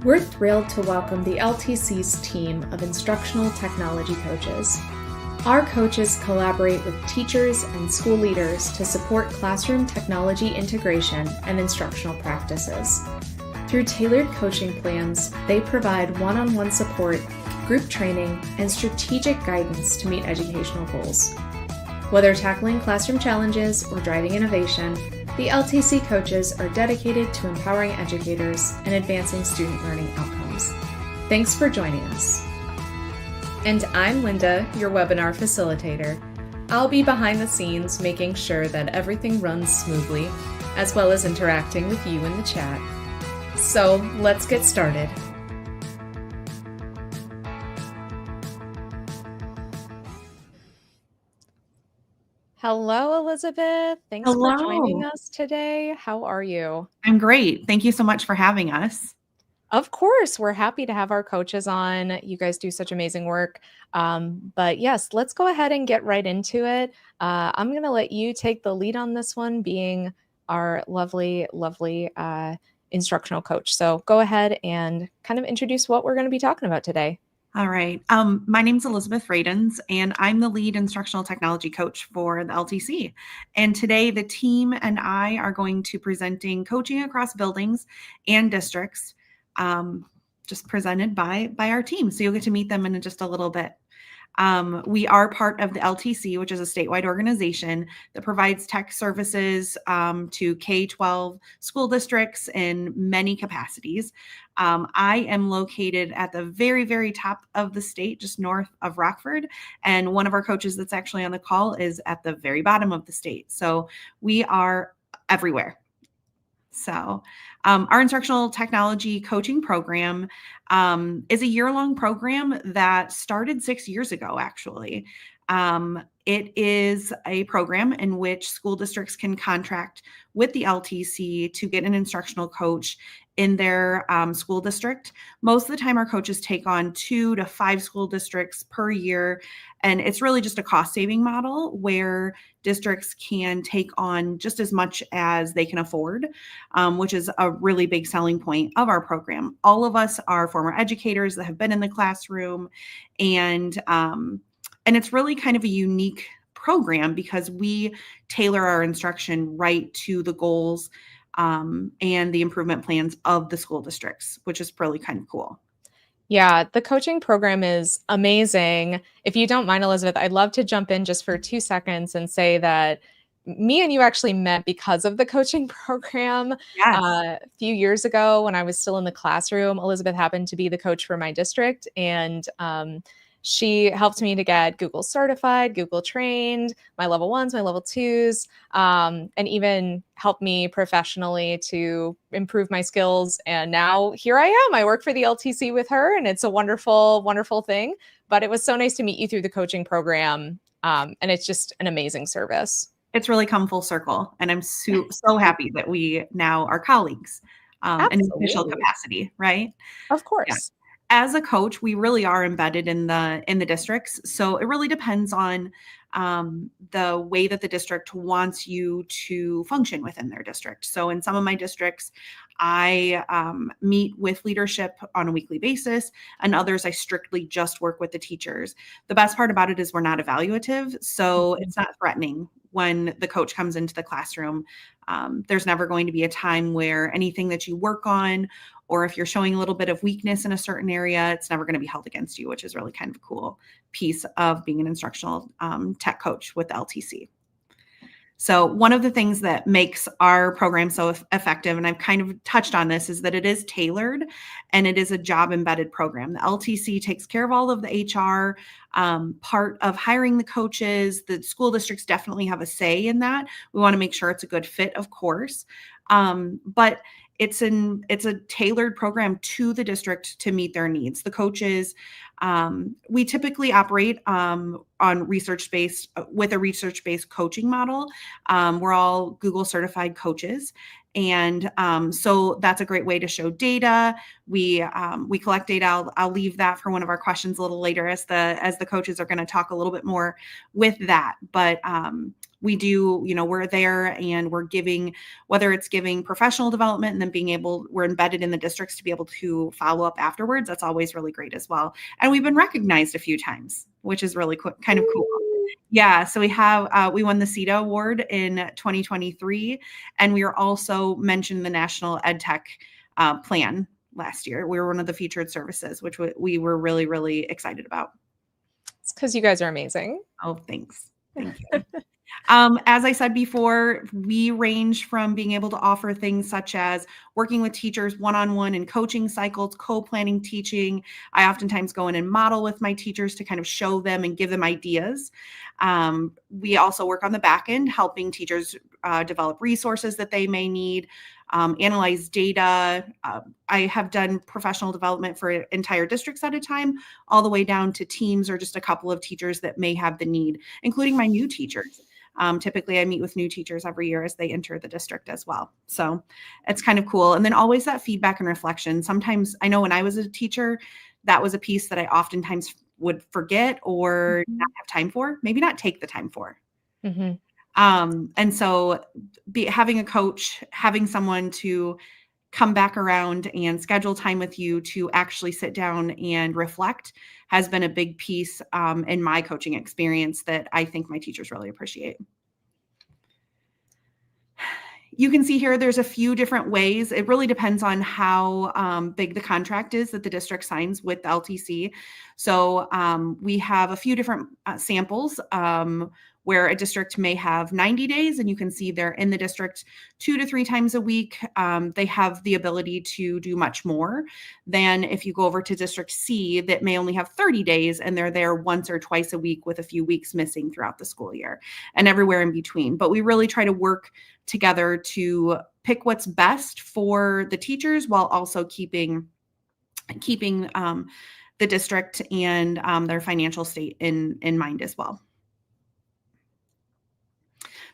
We're thrilled to welcome the LTC's team of instructional technology coaches. Our coaches collaborate with teachers and school leaders to support classroom technology integration and instructional practices. Through tailored coaching plans, they provide one-on-one support, group training, and strategic guidance to meet educational goals. Whether tackling classroom challenges or driving innovation, the LTC coaches are dedicated to empowering educators and advancing student learning outcomes. Thanks for joining us. And I'm Linda, your webinar facilitator. I'll be behind the scenes making sure that everything runs smoothly, as well as interacting with you in the chat. So let's get started. Hello, Elizabeth. Thanks for joining us today. How are you? I'm great. Thank you so much for having us. Of course, we're happy to have our coaches on. You guys do such amazing work. But yes, let's go ahead and get right into it. I'm going to let you take the lead on this one, being our lovely instructional coach. So go ahead and kind of introduce what we're going to be talking about today. All right. My name's Elizabeth Radens, and I'm the lead instructional technology coach for the LTC. And today, the team and I are going to presenting coaching across buildings and districts, just presented by our team. So you'll get to meet them in just a little bit. We are part of the LTC, which is a statewide organization that provides tech services to K-12 school districts in many capacities. I am located at the very, very top of the state, just north of Rockford. And one of our coaches that's actually on the call is at the very bottom of the state. So we are everywhere. So our instructional technology coaching program is a year-long program that started 6 years ago, actually. It is a program in which school districts can contract with the LTC to get an instructional coach in their school district. Most of the time, our coaches take on 2 to 5 school districts per year. And it's really just a cost-saving model where districts can take on just as much as they can afford, which is a really big selling point of our program. All of us are former educators that have been in the classroom, and it's really kind of a unique program because we tailor our instruction right to the goals and the improvement plans of the school districts, which is really kind of cool. Yeah, the coaching program is amazing. If you don't mind, Elizabeth, I'd love to jump in just for 2 seconds and say that me and you actually met because of the coaching program. Yes. A few years ago when I was still in the classroom. Elizabeth happened to be the coach for my district, and she helped me to get Google certified, Google trained, my level 1s, my level 2s, and even helped me professionally to improve my skills. And now here I am. I work for the LTC with her, and it's a wonderful, wonderful thing. But it was so nice to meet you through the coaching program. And it's just an amazing service. It's really come full circle. And I'm so happy that we now are colleagues in official capacity, right? Of course. Yeah. As a coach, we really are embedded in the districts. So it really depends on the way that the district wants you to function within their district. So in some of my districts, I meet with leadership on a weekly basis, and others I strictly just work with the teachers. The best part about it is we're not evaluative, so it's not threatening when the coach comes into the classroom. There's never going to be a time where anything that you work on, or if you're showing a little bit of weakness in a certain area, it's never going to be held against you, which is really kind of a cool piece of being an instructional tech coach with LTC. So one of the things that makes our program so effective, and I've kind of touched on this, is that it is tailored and it is a job embedded program. The LTC takes care of all of the HR part of hiring the coaches. The school districts definitely have a say in that. We want to make sure it's a good fit, of course. But it's a tailored program to the district to meet their needs. The coaches, we typically operate on with a research-based coaching model. We're all Google certified coaches, And so that's a great way to show data. We collect data. I'll leave that for one of our questions a little later as the coaches are going to talk a little bit more with that. But we do, we're there and we're giving, whether it's giving professional development and then we're embedded in the districts to be able to follow up afterwards. That's always really great as well. And we've been recognized a few times, which is really kind of cool. Yeah, so we won the CETA Award in 2023, and we were also mentioned in the National EdTech Plan last year. We were one of the featured services, which we were really, really excited about. It's because you guys are amazing. Oh, thanks. Thank you. As I said before, we range from being able to offer things such as working with teachers one-on-one in coaching cycles, co-planning teaching. I oftentimes go in and model with my teachers to kind of show them and give them ideas. We also work on the back end, helping teachers develop resources that they may need, analyze data. I have done professional development for entire districts at a time, all the way down to teams or just a couple of teachers that may have the need, including my new teachers. Typically, I meet with new teachers every year as they enter the district as well. So it's kind of cool. And then always that feedback and reflection. Sometimes I know when I was a teacher, that was a piece that I oftentimes would forget or not have time for, maybe not take the time for. And so having a coach, having someone to come back around and schedule time with you to actually sit down and reflect has been a big piece in my coaching experience that I think my teachers really appreciate. You can see here, there's a few different ways. It really depends on how big the contract is that the district signs with the LTC. So we have a few different samples where a district may have 90 days, and you can see they're in the district 2 to 3 times a week. They have the ability to do much more than if you go over to District C that may only have 30 days, and they're there once or twice a week with a few weeks missing throughout the school year and everywhere in between. But we really try to work together to pick what's best for the teachers while also keeping the district and their financial state in mind as well.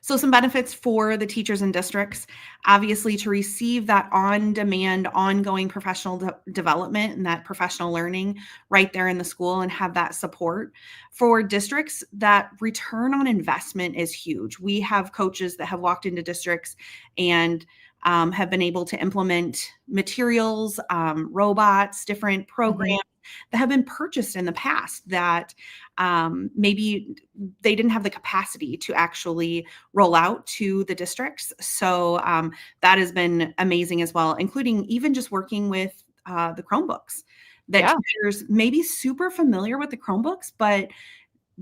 So some benefits for the teachers and districts, obviously, to receive that on-demand, ongoing professional development and that professional learning right there in the school and have that support. For districts, that return on investment is huge. We have coaches that have walked into districts and have been able to implement materials, robots, different programs that have been purchased in the past that maybe they didn't have the capacity to actually roll out to the districts. So that has been amazing as well, including even just working with the Chromebooks that teachers may be super familiar with the Chromebooks, but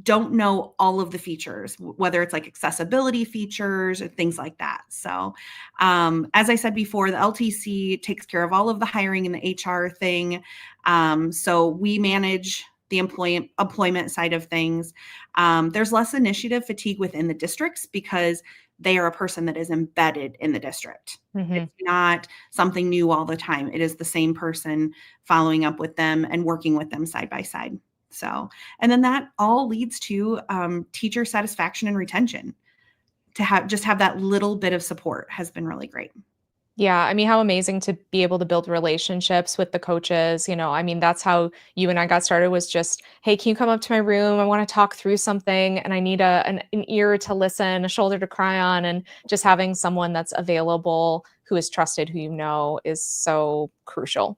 don't know all of the features, whether it's like accessibility features or things like that. So as I said before, the LTC takes care of all of the hiring and the HR thing. So we manage the employment side of things. There's less initiative fatigue within the districts because they are a person that is embedded in the district. It's not something new all the time. It is the same person following up with them and working with them side by side. So, and then that all leads to teacher satisfaction and retention. To have that little bit of support has been really great. Yeah, I mean, how amazing to be able to build relationships with the coaches. I mean, that's how you and I got started, was just, hey, can you come up to my room? I want to talk through something and I need an ear to listen, a shoulder to cry on, and just having someone that's available, who is trusted, who is so crucial.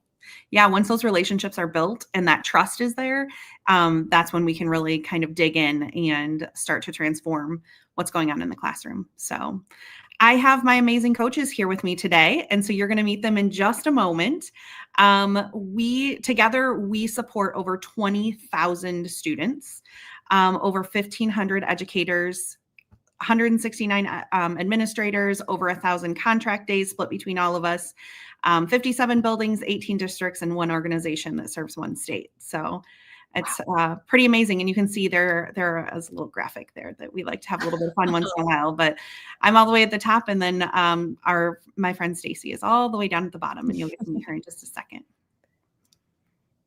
Yeah, once those relationships are built and that trust is there, that's when we can really kind of dig in and start to transform what's going on in the classroom. So I have my amazing coaches here with me today, and so you're going to meet them in just a moment. We support over 20,000 students, over 1,500 educators, 169 administrators, over 1,000 contract days split between all of us, 57 buildings, 18 districts, and one organization that serves one state. So it's pretty amazing. And you can see there is a little graphic there that we like to have a little bit of fun once in a while. But I'm all the way at the top, and then my friend Stacy is all the way down at the bottom, and you'll get to meet her in just a second.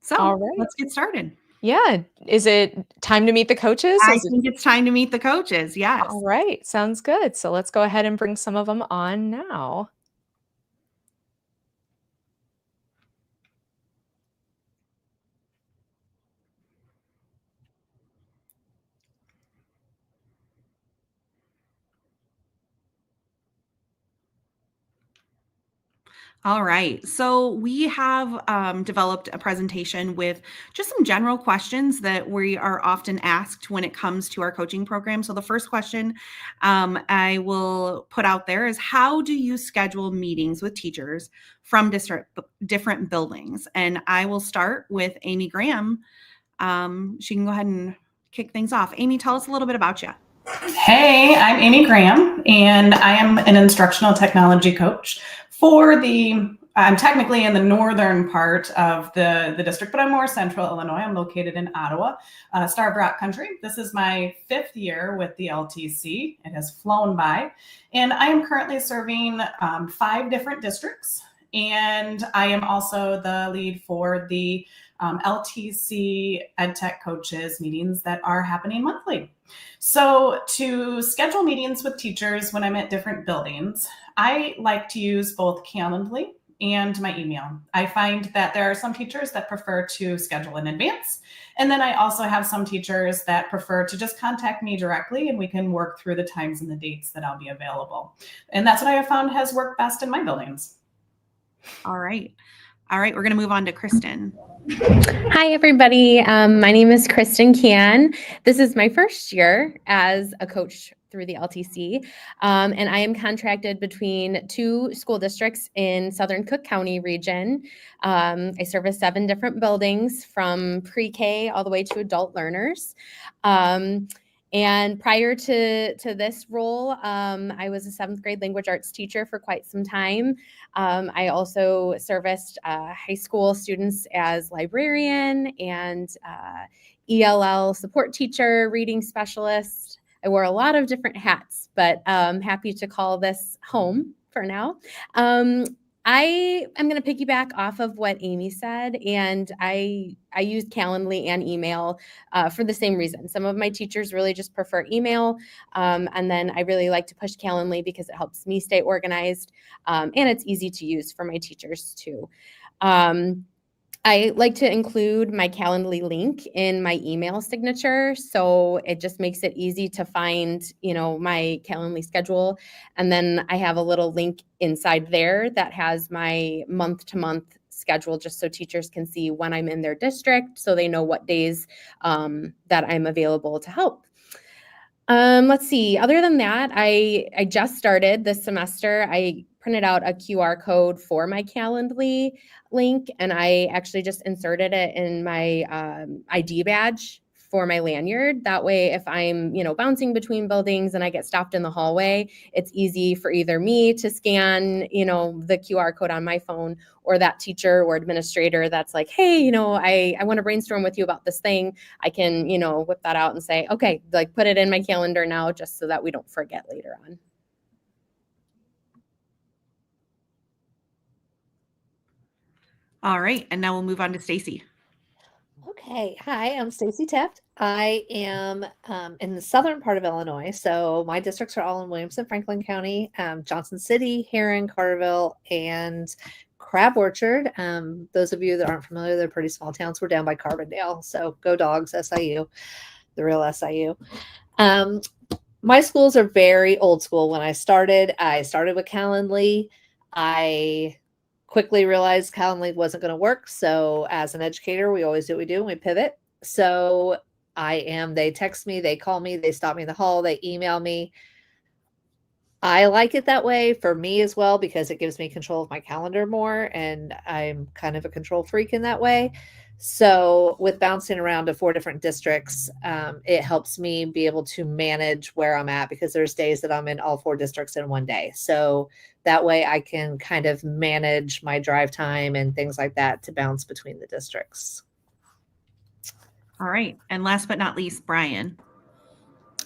So all right, let's get started. Yeah. Is it time to meet the coaches? I think it's time to meet the coaches. Yes. All right. Sounds good. So let's go ahead and bring some of them on now. All right. So we have developed a presentation with just some general questions that we are often asked when it comes to our coaching program. So the first question I will put out there is, how do you schedule meetings with teachers from different buildings? And I will start with Amy Graham. She can go ahead and kick things off. Amy, tell us a little bit about you. Hey, I'm Amy Graham, and I am an instructional technology coach I'm technically in the northern part of the district, but I'm more central Illinois. I'm located in Ottawa, Starved Rock Country. This is my 5th year with the LTC. It has flown by, and I am currently serving 5 different districts, and I am also the lead for the LTC EdTech coaches meetings that are happening monthly. So to schedule meetings with teachers when I'm at different buildings, I like to use both Calendly and my email. I find that there are some teachers that prefer to schedule in advance. And then I also have some teachers that prefer to just contact me directly, and we can work through the times and the dates that I'll be available. And that's what I have found has worked best in my buildings. All right. All right. We're going to move on to Kristen. Hi, everybody. My name is Kristen Can. This is my first year as a coach through the LTC, and I am contracted between 2 school districts in Southern Cook County region. I service 7 different buildings from pre-K all the way to adult learners. And prior to this role, I was a 7th grade language arts teacher for quite some time. I also serviced high school students as librarian and ELL support teacher, reading specialist. I wore a lot of different hats, but happy to call this home for now. I am going to piggyback off of what Amy said, and I use Calendly and email for the same reason. Some of my teachers really just prefer email, and then I really like to push Calendly because it helps me stay organized, and it's easy to use for my teachers too. I like to include my Calendly link in my email signature, so it just makes it easy to find, my Calendly schedule. And then I have a little link inside there that has my month-to-month schedule, just so teachers can see when I'm in their district, so they know what days that I'm available to help. Let's see. Other than that, I just started this semester. I printed out a QR code for my Calendly link, and I actually just inserted it in my ID badge for my lanyard. That way, if I'm, bouncing between buildings and I get stopped in the hallway, it's easy for either me to scan, the QR code on my phone, or that teacher or administrator that's like, hey, I want to brainstorm with you about this thing. I can, whip that out and say, okay, put it in my calendar now, just so that we don't forget later on. All right. And now we'll move on to Stacy. Okay. Hi, I'm Stacy Teft. I am in the southern part of Illinois. So my districts are all in Williamson, Franklin County, Johnson City, Heron, Carterville, and Crab Orchard. Those of you that aren't familiar, they're pretty small towns. We're down by Carbondale. So go Dogs, SIU, the real SIU. My schools are very old school. When I started with Calendly. I quickly realized Calendly wasn't going to work. So as an educator, we always do what we do and we pivot. So they text me, they call me, they stop me in the hall, they email me. I like it that way for me as well, because it gives me control of my calendar more, and I'm kind of a control freak in that way. So with bouncing around to 4 different districts, it helps me be able to manage where I'm at, because there's days that I'm in all 4 districts in one day. So that way I can kind of manage my drive time and things like that to bounce between the districts. All right. And last but not least, Brian.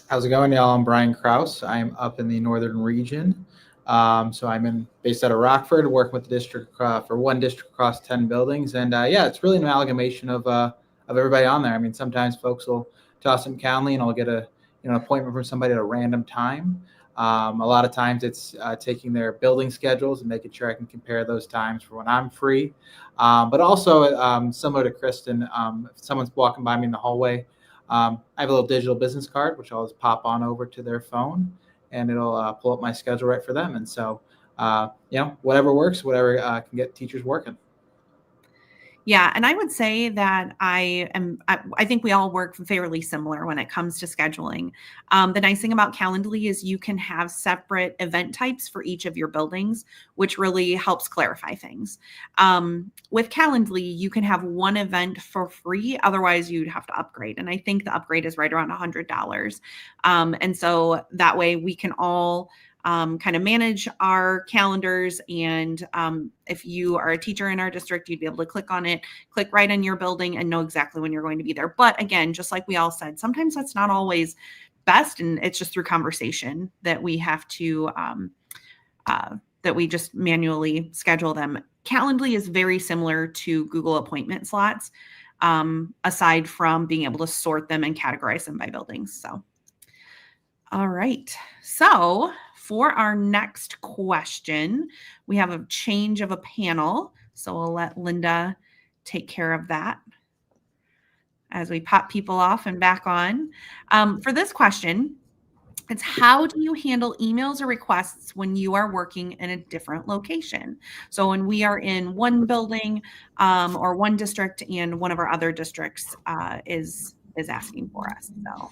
How's it going, y'all? I'm Brian Kraus. I'm up in the northern region. So I'm based out of Rockford, working with the district for one district across 10 buildings. And it's really an amalgamation of everybody on there. I mean, sometimes folks will toss in Calendly and I'll get an appointment from somebody at a random time. A lot of times it's taking their building schedules and making sure I can compare those times for when I'm free. But also similar to Kristen, if someone's walking by me in the hallway, I have a little digital business card, which I'll just pop on over to their phone, and it'll pull up my schedule right for them. And so whatever works, whatever can get teachers working. Yeah, and I would say that I think we all work fairly similar when it comes to scheduling. The nice thing about Calendly is you can have separate event types for each of your buildings, which really helps clarify things. With Calendly, you can have one event for free. Otherwise, you'd have to upgrade. And I think the upgrade is right around $100. And so that way we can all kind of manage our calendars. And if you are a teacher in our district, you'd be able to click on it, click right in your building and know exactly when you're going to be there. But again, just like we all said, sometimes that's not always best. And it's just through conversation that we have to, that we just manually schedule them. Calendly is very similar to Google appointment slots, aside from being able to sort them and categorize them by buildings. So, all right. So for our next question, we have a change of a panel. So we'll let Linda take care of that as we pop people off and back on. For this question, it's how do you handle emails or requests when you are working in a different location? So when we are in one building or one district and one of our other districts is asking for us. So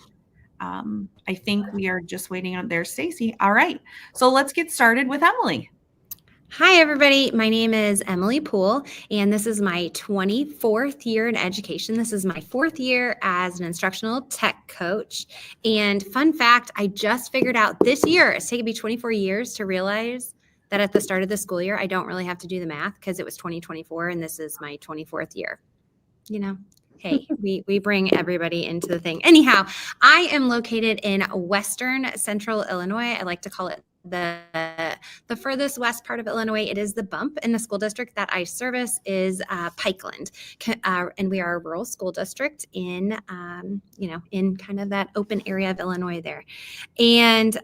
I think we are just waiting on there, Stacy. All right. So let's get started with Emily. Hi, everybody. My name is Emily Poole, and this is my 24th year in education. This is my 4th year as an instructional tech coach. And fun fact, I just figured out this year, it's taken me 24 years to realize that at the start of the school year, I don't really have to do the math because it was 2024 and this is my 24th year. You know, hey, we bring everybody into the thing. Anyhow, I am located in Western Central Illinois. I like to call it the furthest west part of Illinois. It is the bump, and the school district that I service is Pikeland, and we are a rural school district in in kind of that open area of Illinois there. And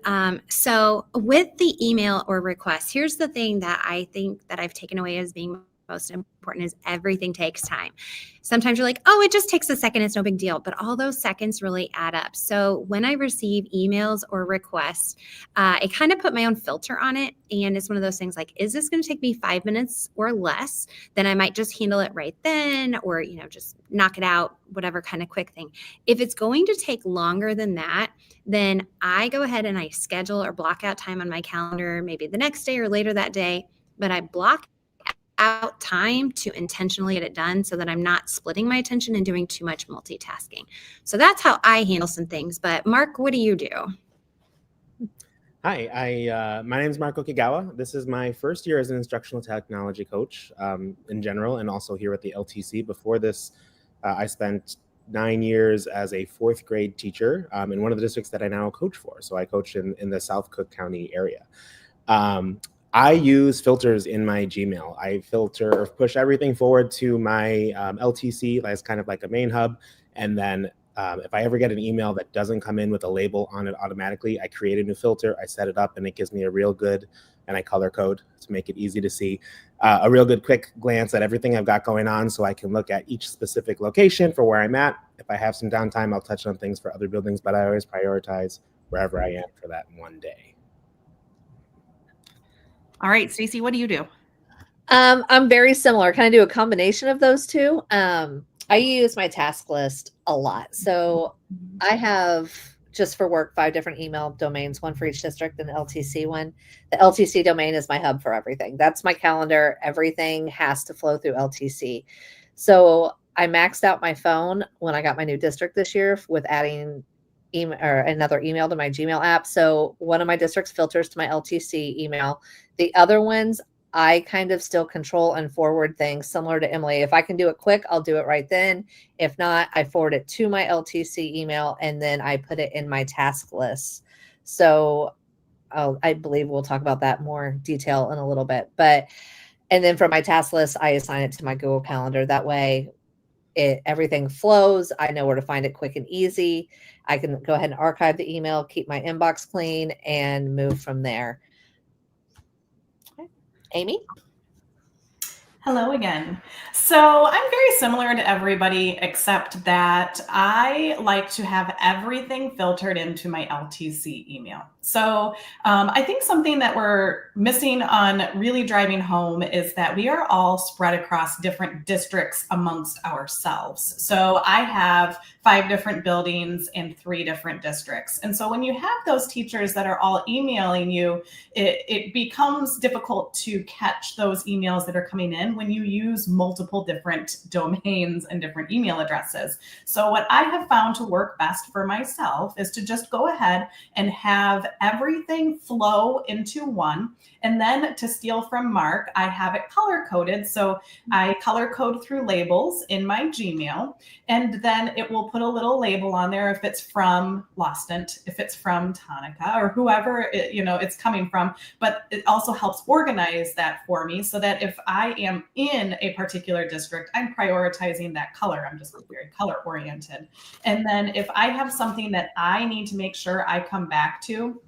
so with the email or request, here's the thing that I think that I've taken away as being most important is everything takes time. Sometimes you're like, oh, it just takes a second. It's no big deal. But all those seconds really add up. So when I receive emails or requests, I kind of put my own filter on it. And it's one of those things like, is this going to take me 5 minutes or less? Then I might just handle it right then, or, just knock it out, whatever kind of quick thing. If it's going to take longer than that, then I go ahead and I schedule or block out time on my calendar, maybe the next day or later that day, but I block out time to intentionally get it done so that I'm not splitting my attention and doing too much multitasking. So that's how I handle some things. But Mark, what do you do? Hi, my name is Mark Okigawa. This is my first year as an instructional technology coach in general, and also here at the LTC. Before this, I spent 9 years as a 4th grade teacher in one of the districts that I now coach for. So I coach in the South Cook County area. I use filters in my Gmail. I filter or push everything forward to my LTC as kind of like a main hub. And then if I ever get an email that doesn't come in with a label on it automatically, I create a new filter, I set it up, and it gives me a real good, and I color code to make it easy to see, a real good quick glance at everything I've got going on so I can look at each specific location for where I'm at. If I have some downtime, I'll touch on things for other buildings, but I always prioritize wherever I am for that one day. All right, Stacy, what do you do? I'm very similar. Kind of do a combination of those two. I use my task list a lot. So I have, just for work, 5 different email domains, one for each district and the LTC one. The LTC domain is my hub for everything. That's my calendar. Everything has to flow through LTC. So I maxed out my phone when I got my new district this year with adding email or another email to my Gmail app. So one of my districts filters to my LTC email. The other ones, I kind of still control and forward things similar to Emily. If I can do it quick, I'll do it right then. If not, I forward it to my LTC email and then I put it in my task list. So I believe we'll talk about that more detail in a little bit. And then for my task list, I assign it to my Google Calendar. That way everything flows. I know where to find it quick and easy. I can go ahead and archive the email, keep my inbox clean, and move from there. Okay. Amy? Hello again. So I'm very similar to everybody except that I like to have everything filtered into my LTC email. So I think something that we're missing on really driving home is that we are all spread across different districts amongst ourselves. So I have 5 different buildings in 3 different districts. And so when you have those teachers that are all emailing you, it becomes difficult to catch those emails that are coming in when you use multiple different domains and different email addresses. So what I have found to work best for myself is to just go ahead and have everything flow into one. And then to steal from Mark, I have it color coded. So I color code through labels in my Gmail, and then it will put a little label on there if it's from Lostant, if it's from Tonica, or whoever it's coming from. But it also helps organize that for me so that if I am in a particular district, I'm prioritizing that color. I'm just very color oriented. And then if I have something that I need to make sure I come back to,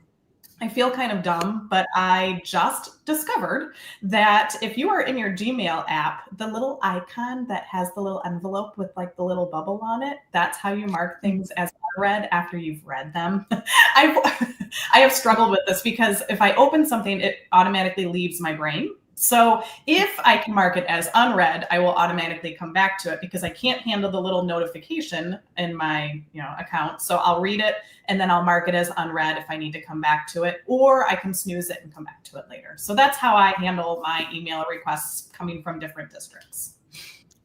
I feel kind of dumb, but I just discovered that if you are in your Gmail app, the little icon that has the little envelope with like the little bubble on it, that's how you mark things as unread after you've read them. I have struggled with this because if I open something, it automatically leaves my brain. So if I can mark it as unread, I will automatically come back to it because I can't handle the little notification in my account. So I'll read it and then I'll mark it as unread if I need to come back to it, or I can snooze it and come back to it later. So that's how I handle my email requests coming from different districts.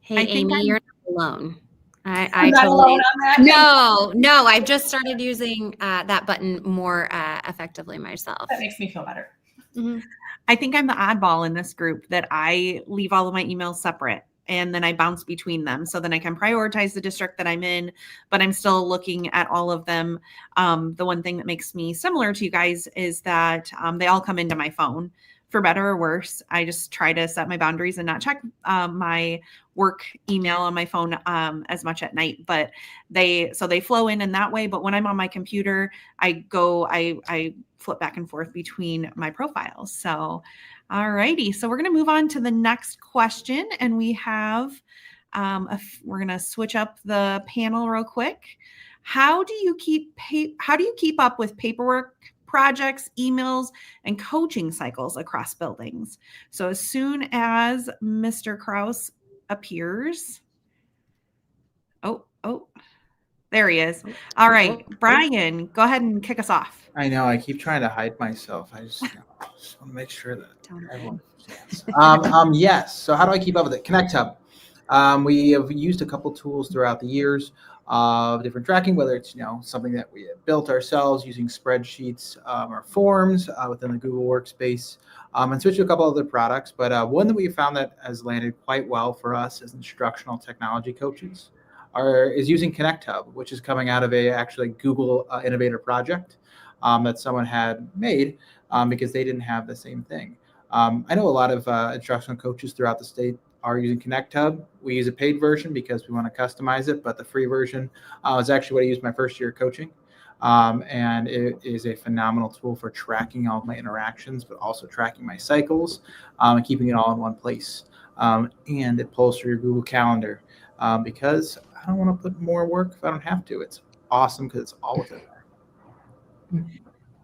Hey, Amy, you're not alone. I'm not alone on that. No, I've just started using that button more effectively myself. That makes me feel better. Mm-hmm. I think I'm the oddball in this group that I leave all of my emails separate and then I bounce between them. So then I can prioritize the district that I'm in, but I'm still looking at all of them. The one thing that makes me similar to you guys is that they all come into my phone. For better or worse, I just try to set my boundaries and not check my work email on my phone as much at night. But they flow in that way. But when I'm on my computer, I flip back and forth between my profiles. So, all righty. So we're going to move on to the next question, and we have we're going to switch up the panel real quick. How do you keep up with paperwork, projects, emails, and coaching cycles across buildings? So as soon as Mr. Kraus appears, oh, there he is. All right, Brian, go ahead and kick us off. I know, I keep trying to hide myself. I just want to make sure that everyone understands. Yes, so how do I keep up with it? Connect Hub. We have used a couple tools throughout the years of different tracking, whether it's something that we have built ourselves using spreadsheets or forms within the Google Workspace, and switched to a couple other products. But one that we found that has landed quite well for us as instructional technology coaches is using Connect Hub, which is coming out of a Google Innovator project that someone had made because they didn't have the same thing. I know a lot of instructional coaches throughout the state are using Connect Hub. We use a paid version because we want to customize it, but the free version is actually what I used my first year of coaching. And it is a phenomenal tool for tracking all of my interactions, but also tracking my cycles and keeping it all in one place. And it pulls through your Google Calendar because I don't want to put more work if I don't have to. It's awesome because it's all within there.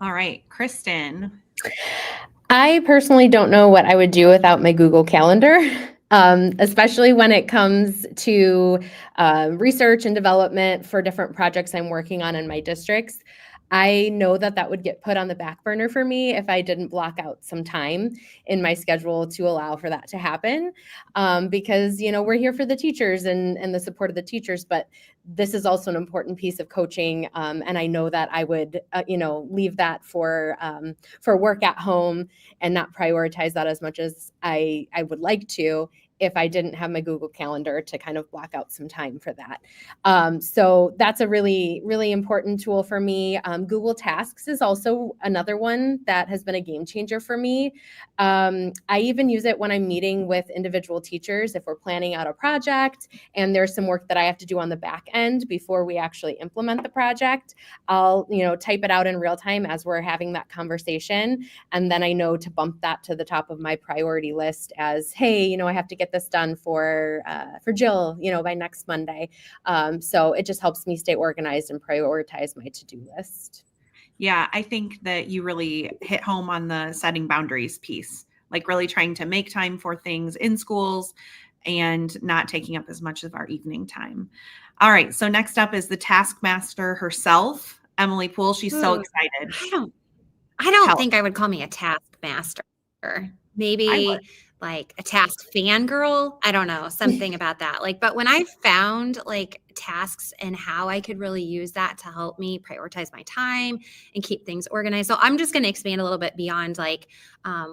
All right, Kristen. I personally don't know what I would do without my Google Calendar. Especially when it comes to research and development for different projects I'm working on in my districts. I know that would get put on the back burner for me if I didn't block out some time in my schedule to allow for that to happen. Because, we're here for the teachers and the support of the teachers, but this is also an important piece of coaching. And I know that I would, leave that for work at home and not prioritize that as much as I would like to if I didn't have my Google Calendar to kind of block out some time for that. So that's a really, really important tool for me. Google Tasks is also another one that has been a game changer for me. I even use it when I'm meeting with individual teachers. If we're planning out a project and there's some work that I have to do on the back end before we actually implement the project, I'll, type it out in real time as we're having that conversation. And then I know to bump that to the top of my priority list as, hey, I have to get get this done for Jill, by next Monday. So it just helps me stay organized and prioritize my to-do list. Yeah, I think that you really hit home on the setting boundaries piece, like really trying to make time for things in schools and not taking up as much of our evening time. All right, so next up is the taskmaster herself, Emily Poole. She's so excited. I don't Tell think I would call me a taskmaster. I Maybe would. like a task fangirl. I don't know, something about that. But when I found tasks and how I could really use that to help me prioritize my time and keep things organized. So I'm just going to expand a little bit beyond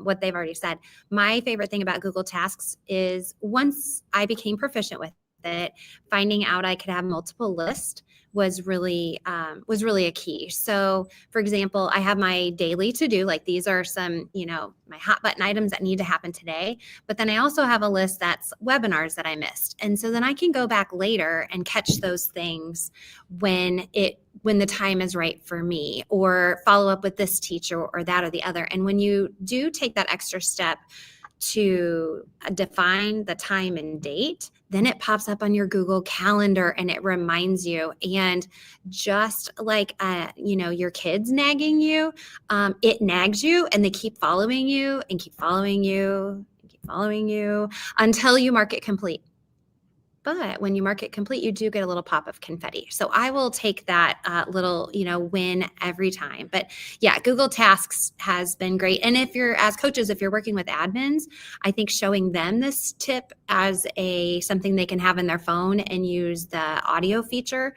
what they've already said. My favorite thing about Google Tasks is once I became proficient with it, finding out I could have multiple lists was really a key. So for example, I have my daily to-do, these are some, my hot button items that need to happen today. But then I also have a list that's webinars that I missed. And so then I can go back later and catch those things when the time is right for me, or follow up with this teacher or that or the other. And when you do take that extra step to define the time and date, then it pops up on your Google Calendar and it reminds you. And just like, your kids nagging you, it nags you and they keep following you and keep following you and keep following you until you mark it complete. But when you mark it complete, you do get a little pop of confetti. So I will take that little, win every time. But yeah, Google Tasks has been great. And if you're, as coaches, if you're working with admins, I think showing them this tip as something they can have in their phone and use the audio feature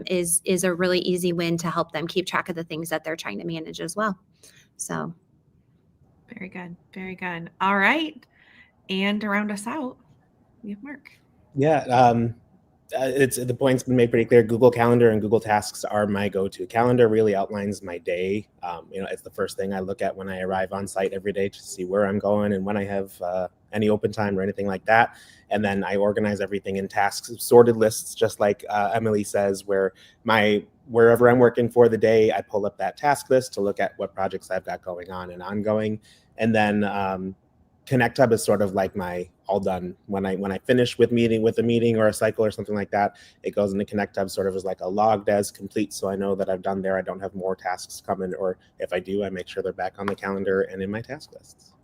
is a really easy win to help them keep track of the things that they're trying to manage as well. So. Very good. Very good. All right. And to round us out, we have Mark. Yeah, the point's been made pretty clear. Google Calendar and Google Tasks are my go-to. Calendar really outlines my day. It's the first thing I look at when I arrive on site every day to see where I'm going and when I have any open time or anything like that. And then I organize everything in tasks, sorted lists, just like Emily says, where wherever I'm working for the day, I pull up that task list to look at what projects I've got going on and ongoing. And then Connect Hub is sort of like my all done. When I finish with a meeting or a cycle or something like that, it goes into Connect Hub sort of as like a logged as complete. So I know that I've done there. I don't have more tasks coming, or if I do, I make sure they're back on the calendar and in my task lists.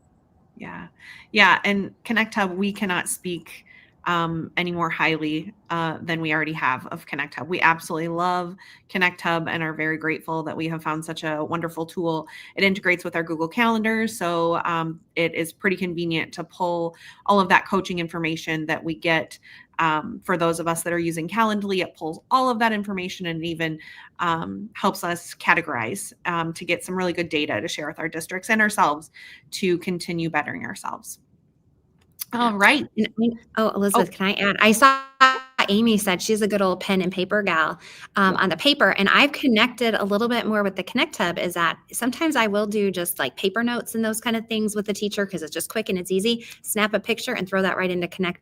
Yeah. Yeah. And Connect Hub, we cannot speak any more highly than we already have of Connect Hub. We absolutely love Connect Hub and are very grateful that we have found such a wonderful tool. It integrates with our Google Calendar, so it is pretty convenient to pull all of that coaching information that we get. For those of us that are using Calendly, it pulls all of that information and even helps us categorize to get some really good data to share with our districts and ourselves to continue bettering ourselves. All right. Elizabeth, can I add? I saw Amy said she's a good old pen and paper gal on the paper. And I've connected a little bit more with the Connect Hub is that sometimes I will do just like paper notes and those kind of things with the teacher because it's just quick and it's easy. Snap a picture and throw that right into Connect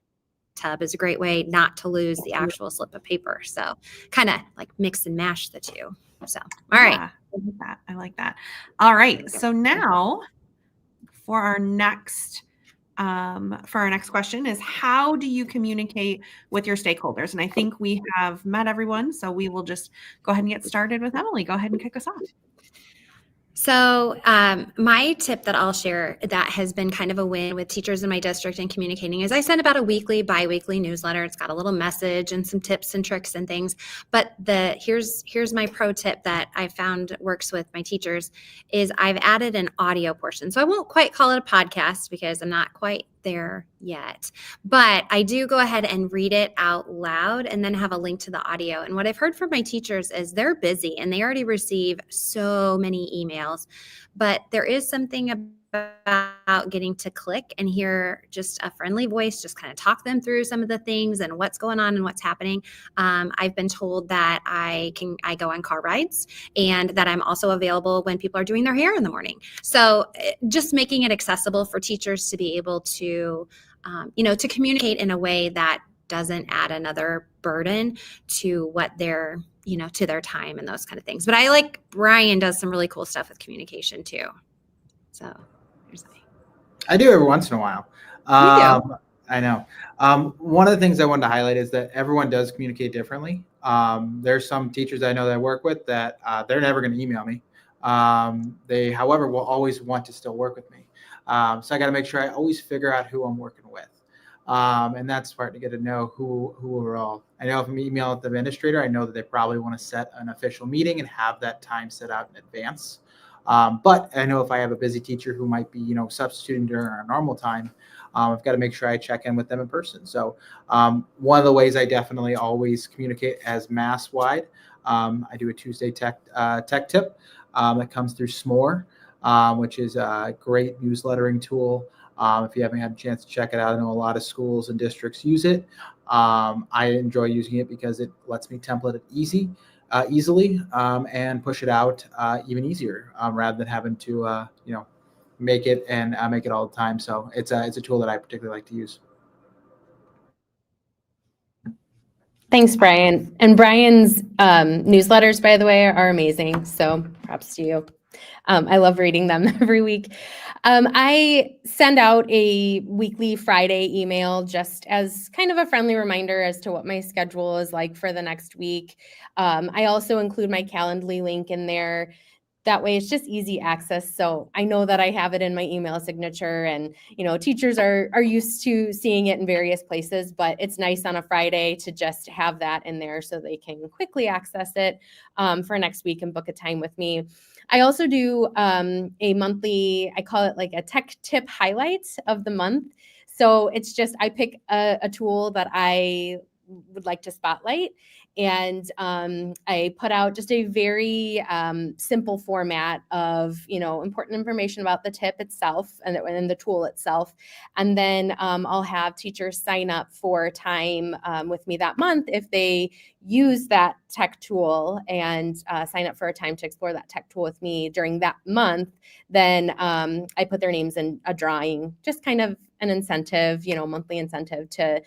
Hub is a great way not to lose the actual slip of paper. So kind of like mix and mash the two. So, all right. I like that. All right. So now for our next question is, how do you communicate with your stakeholders? And I think we have met everyone, so we will just go ahead and get started with Emily. Go ahead and kick us off. So my tip that I'll share that has been kind of a win with teachers in my district and communicating is I send about a weekly, bi-weekly newsletter. It's got a little message and some tips and tricks and things. But here's my pro tip that I found works with my teachers is I've added an audio portion. So I won't quite call it a podcast because I'm not quite there yet, but I do go ahead and read it out loud and then have a link to the audio. And what I've heard from my teachers is they're busy and they already receive so many emails, but there is something about getting to click and hear just a friendly voice, just kind of talk them through some of the things and what's going on and what's happening. I've been told that I go on car rides and that I'm also available when people are doing their hair in the morning. So just making it accessible for teachers to be able to, to communicate in a way that doesn't add another burden to what they're, to their time and those kind of things. But I like Brian does some really cool stuff with communication too. So here's me. I do every once in a while. I know. One of the things I wanted to highlight is that everyone does communicate differently. There's some teachers I know that I work with that they're never going to email me. They, however, will always want to still work with me. So I got to make sure I always figure out who I'm working with. And that's part to get to know who we're all. I know if I'm emailing the administrator, I know that they probably want to set an official meeting and have that time set out in advance. But I know if I have a busy teacher who might be, substituting during our normal time, I've got to make sure I check in with them in person. So one of the ways I definitely always communicate as mass wide, I do a Tuesday tech tip that comes through S'more, which is a great newslettering tool. If you haven't had a chance to check it out, I know a lot of schools and districts use it. I enjoy using it because it lets me template it easily and push it out even easier rather than having to make it and make it all the time. So it's a tool that I particularly like to use. Thanks, Brian. And Brian's newsletters, by the way, are amazing. So props to you. I love reading them every week. I send out a weekly Friday email just as kind of a friendly reminder as to what my schedule is like for the next week. I also include my Calendly link in there. That way it's just easy access. So I know that I have it in my email signature, and teachers are used to seeing it in various places, but it's nice on a Friday to just have that in there so they can quickly access it for next week and book a time with me. I also do a monthly, I call it like a tech tip highlight of the month. So it's just, I pick a tool that I would like to spotlight, and I put out just a very simple format of important information about the tip itself and the tool itself, and then I'll have teachers sign up for time with me that month if they use that tech tool and sign up for a time to explore that tech tool with me during that month. Then I put their names in a drawing, just kind of an incentive, monthly incentive to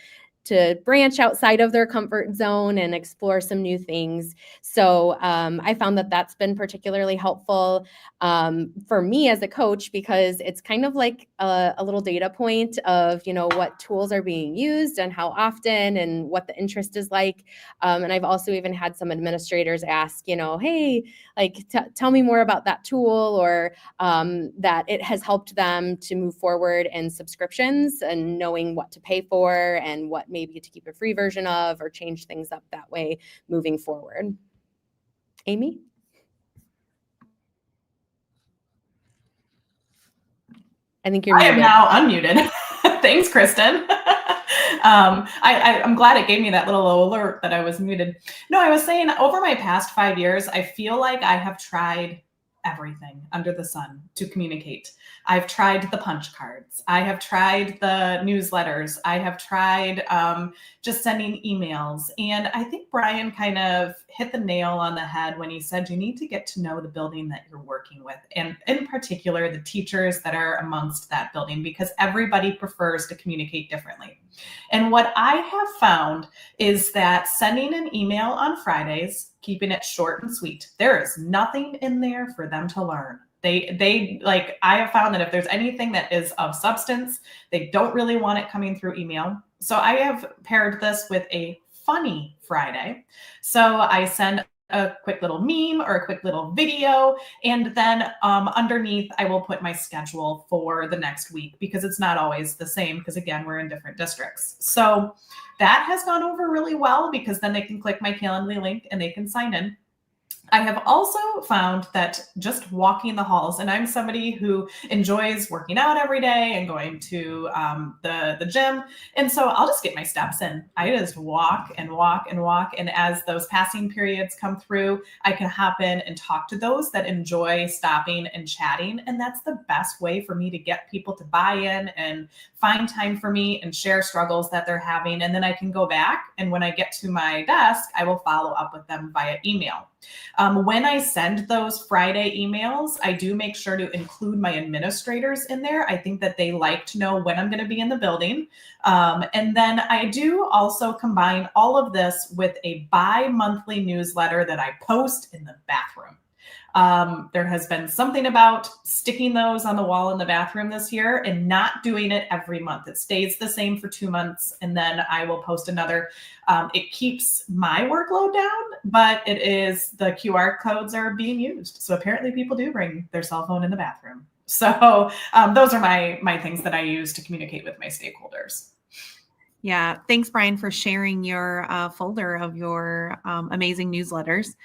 branch outside of their comfort zone and explore some new things. So I found that that's been particularly helpful for me as a coach, because it's kind of like a little data point of, what tools are being used and how often and what the interest is like. And I've also even had some administrators ask, hey, tell me more about that tool, or that it has helped them to move forward in subscriptions and knowing what to pay for and what maybe to keep a free version of, or change things up that way moving forward. Amy? I think you're muted. I am now unmuted. Thanks, Kristen. I'm glad it gave me that little alert that I was muted. No, I was saying over my past 5 years, I feel like I have tried everything under the sun to communicate. I've tried the punch cards. I have tried the newsletters. I have tried just sending emails. And I think Brian kind of hit the nail on the head when he said you need to get to know the building that you're working with, and in particular the teachers that are amongst that building, because everybody prefers to communicate differently. And what I have found is that sending an email on Fridays, keeping it short and sweet, there is nothing in there for them to learn. They like, I have found that if there's anything that is of substance, they don't really want it coming through email. So I have paired this with a funny Friday. So I send a quick little meme or a quick little video, and then underneath I will put my schedule for the next week, because it's not always the same, because again, we're in different districts. So that has gone over really well, because then they can click my Calendly link and they can sign in. I have also found that just walking the halls, and I'm somebody who enjoys working out every day and going to the gym. And so I'll just get my steps in. I just walk and walk and walk. And as those passing periods come through, I can hop in and talk to those that enjoy stopping and chatting. And that's the best way for me to get people to buy in and find time for me and share struggles that they're having. And then I can go back, and when I get to my desk, I will follow up with them via email. When I send those Friday emails, I do make sure to include my administrators in there. I think that they like to know when I'm going to be in the building. And then I do also combine all of this with a bi-monthly newsletter that I post in the bathroom. There has been something about sticking those on the wall in the bathroom this year and not doing it every month. It stays the same for 2 months, and then I will post another. It keeps my workload down, but it is the QR codes are being used. So apparently people do bring their cell phone in the bathroom. So those are my things that I use to communicate with my stakeholders. Yeah. Thanks, Brian, for sharing your folder of your amazing newsletters.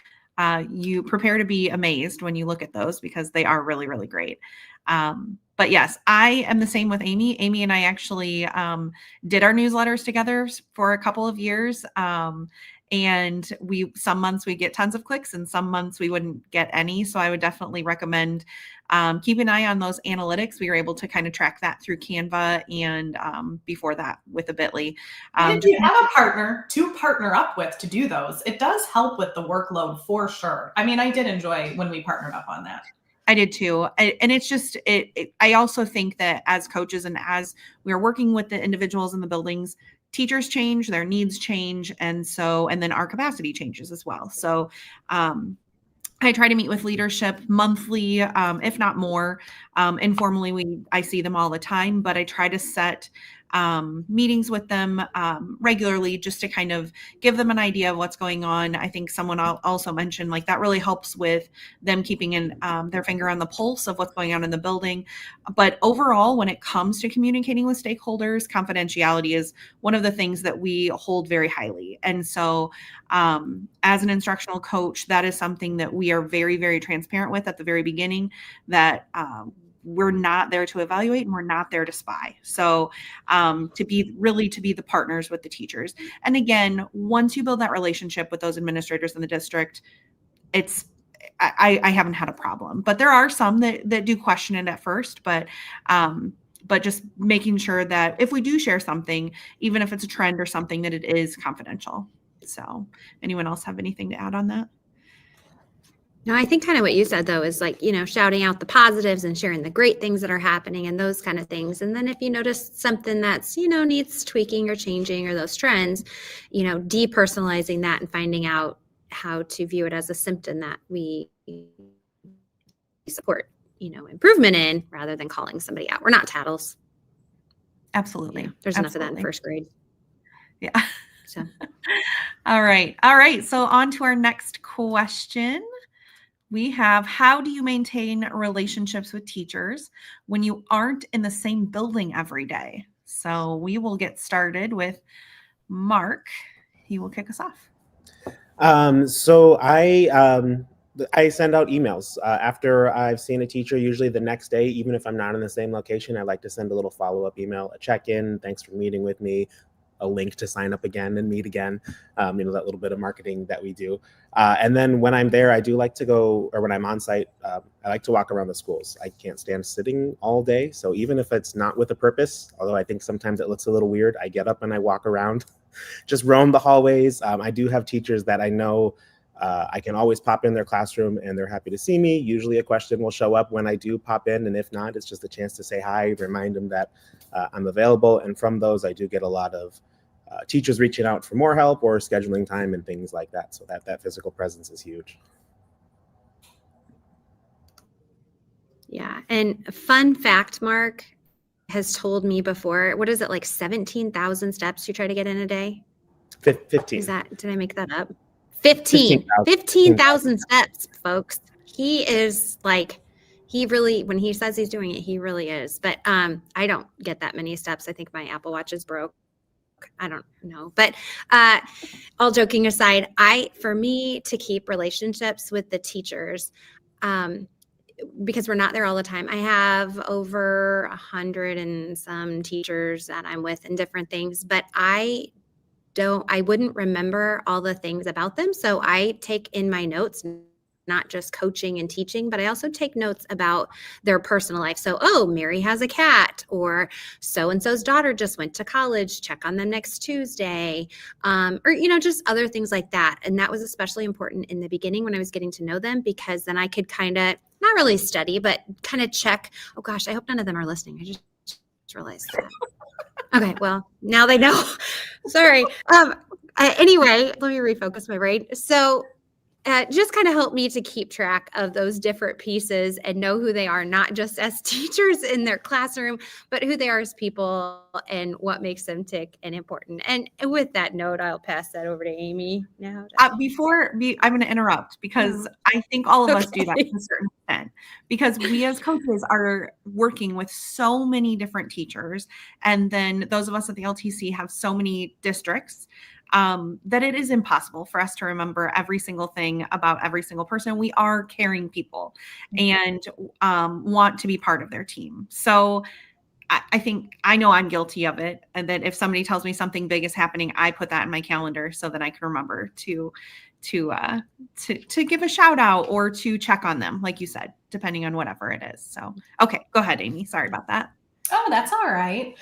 You prepare to be amazed when you look at those because they are really, really great. But yes, I am the same with Amy. Amy and I actually did our newsletters together for a couple of years. And some months we get tons of clicks and some months we wouldn't get any. So I would definitely recommend keep an eye on those analytics. We were able to kind of track that through Canva and before that with a Bitly. And if you have a partner to partner up with to do those, it does help with the workload for sure. I mean, I did enjoy when we partnered up on that. I did too. And it's just, I also think that as coaches and as we're working with the individuals in the buildings, teachers change, their needs change. And then our capacity changes as well. So, I try to meet with leadership monthly, if not more. Informally, I see them all the time, but I try to set meetings with them regularly just to kind of give them an idea of what's going on. I think someone also mentioned like that really helps with them keeping their finger on the pulse of what's going on in the building. But overall, when it comes to communicating with stakeholders, confidentiality is one of the things that we hold very highly. And so as an instructional coach, that is something that we are very, very transparent with at the very beginning, that we're not there to evaluate and we're not there to spy. So to be the partners with the teachers. And again, once you build that relationship with those administrators in the district, I haven't had a problem, but there are some that do question it at first, but just making sure that if we do share something, even if it's a trend or something, that it is confidential. So anyone else have anything to add on that? No, I think kind of what you said, though, is like, shouting out the positives and sharing the great things that are happening and those kind of things. And then if you notice something that's, needs tweaking or changing or those trends, depersonalizing that and finding out how to view it as a symptom that we support, improvement in rather than calling somebody out. We're not tattles. Absolutely. There's enough of that in first grade. Yeah. So. All right. So on to our next question. We have, how do you maintain relationships with teachers when you aren't in the same building every day? So we will get started with Mark. He will kick us off. So I send out emails after I've seen a teacher, usually the next day, even if I'm not in the same location. I like to send a little follow-up email, a check-in, thanks for meeting with me, a link to sign up again and meet again, that little bit of marketing that we do. And then when I'm there, I do like to go, or when I'm on site, I like to walk around the schools. I can't stand sitting all day. So even if it's not with a purpose, although I think sometimes it looks a little weird, I get up and I walk around, just roam the hallways. I do have teachers that I know I can always pop in their classroom and they're happy to see me. Usually a question will show up when I do pop in. And if not, it's just a chance to say hi, remind them that I'm available. And from those, I do get a lot of teachers reaching out for more help or scheduling time and things like that. So that physical presence is huge. Yeah. And a fun fact, Mark has told me before, what is it, like 17,000 steps you try to get in a day? 15. Did I make that up? 15,000 steps, folks. He is like, when he says he's doing it, he really is. But I don't get that many steps. I think my Apple Watch is broke. I don't know. But all joking aside, for me to keep relationships with the teachers, because we're not there all the time, I have over 100 and some teachers that I'm with and different things, but I wouldn't remember all the things about them. So I take in my notes, not just coaching and teaching, but I also take notes about their personal life. So, Mary has a cat, or so-and-so's daughter just went to college, check on them next Tuesday, or, just other things like that. And that was especially important in the beginning when I was getting to know them, because then I could kind of, not really study, but kind of check, oh gosh, I hope none of them are listening. I just realized that. Okay, well, now they know. Sorry. Anyway, let me refocus my brain. So just kind of help me to keep track of those different pieces and know who they are, not just as teachers in their classroom, but who they are as people and what makes them tick and important. And with that note, I'll pass that over to Amy now. I'm going to interrupt because I think all of us do that to a certain extent, because we as coaches are working with so many different teachers. And then those of us at the LTC have so many districts that it is impossible for us to remember every single thing about every single person. We are caring people and want to be part of their team. So I think I know I'm guilty of it. And that if somebody tells me something big is happening, I put that in my calendar so that I can remember to give a shout out or to check on them, like you said, depending on whatever it is. So, okay, go ahead, Amy. Sorry about that. Oh, that's all right.